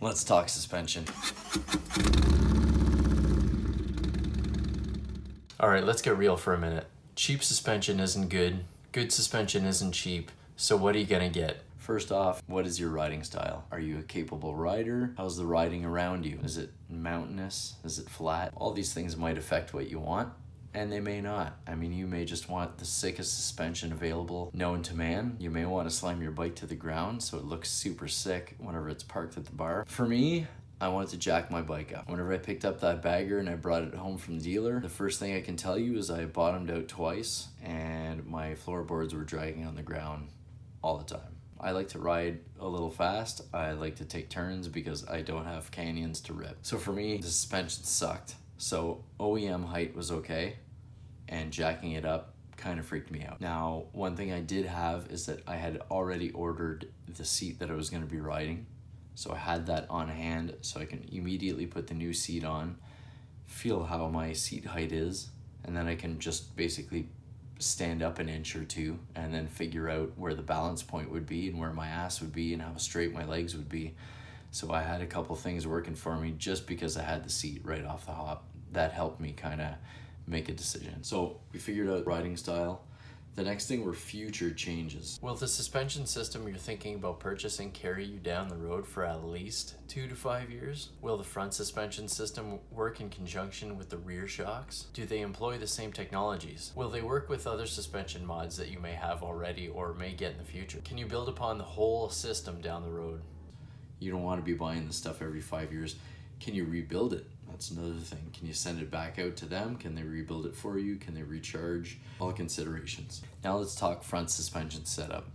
Let's talk suspension. All right, let's get real for a minute. Cheap suspension isn't good. Good suspension isn't cheap. So what are you gonna get? First off, what is your riding style? Are you a capable rider? How's the riding around you? Is it mountainous? Is it flat? All these things might affect what you want, and they may not. I mean, you may just want the sickest suspension available known to man. You may want to slam your bike to the ground so it looks super sick whenever it's parked at the bar. For me, I wanted to jack my bike up. Whenever I picked up that bagger and I brought it home from the dealer, the first thing I can tell you is I bottomed out twice and my floorboards were dragging on the ground all the time. I like to ride a little fast. I like to take turns because I don't have canyons to rip. So for me, the suspension sucked. So OEM height was okay, and jacking it up kind of freaked me out. Now, one thing I did have is that I had already ordered the seat that I was gonna be riding. So I had that on hand so I can immediately put the new seat on, feel how my seat height is, and then I can just basically stand up an inch or two and then figure out where the balance point would be and where my ass would be and how straight my legs would be. So I had a couple things working for me just because I had the seat right off the hop. That helped me kind of make a decision. So we figured out riding style. The next thing were future changes. Will the suspension system you're thinking about purchasing carry you down the road for at least 2 to 5 years? Will the front suspension system work in conjunction with the rear shocks? Do they employ the same technologies? Will they work with other suspension mods that you may have already or may get in the future? Can you build upon the whole system down the road? You don't want to be buying this stuff every 5 years. Can you rebuild it? That's another thing. Can you send it back out to them? Can they rebuild it for you? Can they recharge? All considerations. Now let's talk front suspension setup.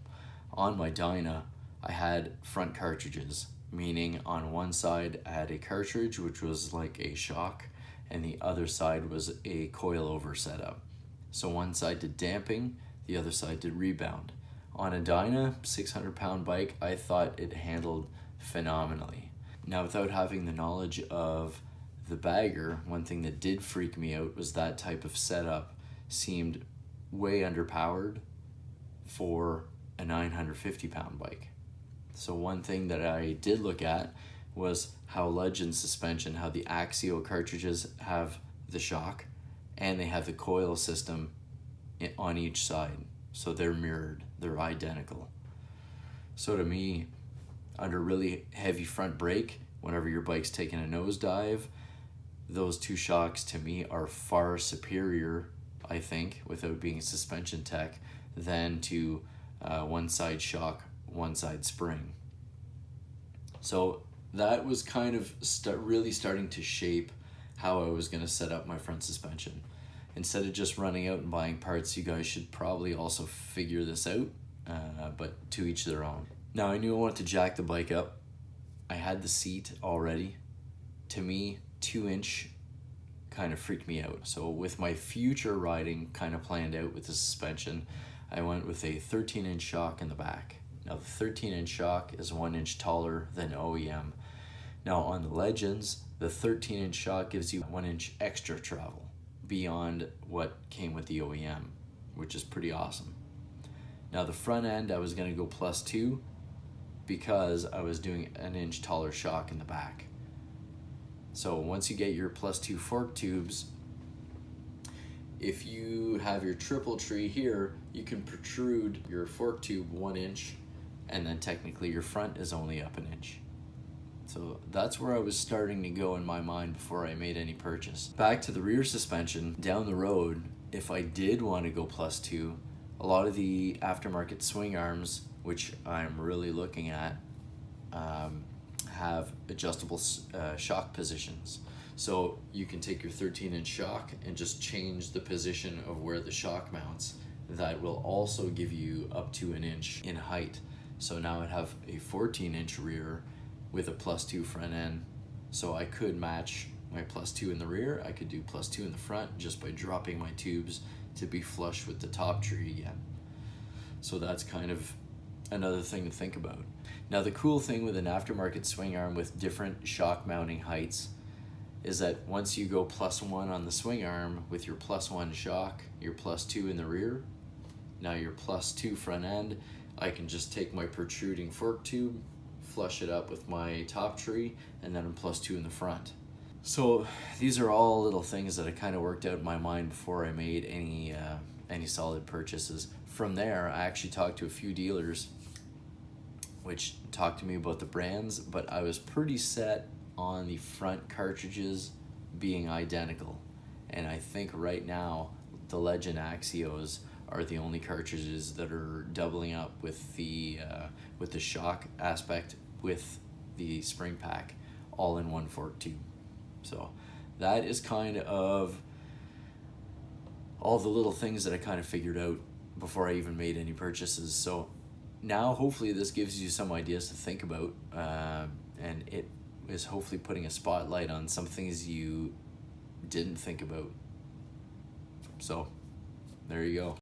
On my Dyna, I had front cartridges, meaning on one side I had a cartridge which was like a shock and the other side was a coilover setup. So one side did damping, the other side did rebound. On a Dyna 600-pound bike, I thought it handled phenomenally. Now, without having the knowledge of the bagger, one thing that did freak me out was that type of setup seemed way underpowered for a 950-pound bike. So one thing that I did look at was how Legend suspension, how the axial cartridges have the shock and they have the coil system on each side. So they're mirrored, they're identical. So to me, under really heavy front brake, whenever your bike's taking a nosedive, those two shocks to me are far superior, I think, without being a suspension tech, than to one side shock, one side spring. So that was kind of really starting to shape how I was going to set up my front suspension. Instead of just running out and buying parts, you guys should probably also figure this out, but to each their own. Now, I knew I wanted to jack the bike up. I had the seat already. To me, 2-inch kind of freaked me out. So with my future riding kind of planned out with the suspension, I went with a 13-inch shock in the back. Now, the 13-inch shock is 1 inch taller than OEM. Now, on the Legends, the 13-inch shock gives you 1 inch extra travel beyond what came with the OEM, which is pretty awesome. Now, the front end, I was going to go +2 because I was doing 1 inch taller shock in the back. So once you get your +2 fork tubes, if you have your triple tree here, you can protrude your fork tube 1 inch, and then technically your front is only up 1 inch. So that's where I was starting to go in my mind before I made any purchase. Back to the rear suspension, down the road, if I did want to go +2, a lot of the aftermarket swing arms, which I'm really looking at, have adjustable shock positions. So you can take your 13-inch shock and just change the position of where the shock mounts. That will also give you up to 1 inch in height. So now I'd have a 14-inch rear with a +2 front end. So I could match my +2 in the rear. I could do +2 in the front just by dropping my tubes to be flush with the top tree again. So that's kind of another thing to think about. Now, the cool thing with an aftermarket swing arm with different shock mounting heights is that once you go +1 on the swing arm with your +1 shock, your +2 in the rear, now your +2 front end, I can just take my protruding fork tube, flush it up with my top tree, and then a +2 in the front. So these are all little things that I kind of worked out in my mind before I made any solid purchases. From there, I actually talked to a few dealers which talked to me about the brands, but I was pretty set on the front cartridges being identical. And I think right now the Legend Axios are the only cartridges that are doubling up with the shock aspect with the spring pack all in one fork tube. So that is kind of all the little things that I kind of figured out before I even made any purchases. So now hopefully this gives you some ideas to think about, and it is hopefully putting a spotlight on some things you didn't think about. So there you go.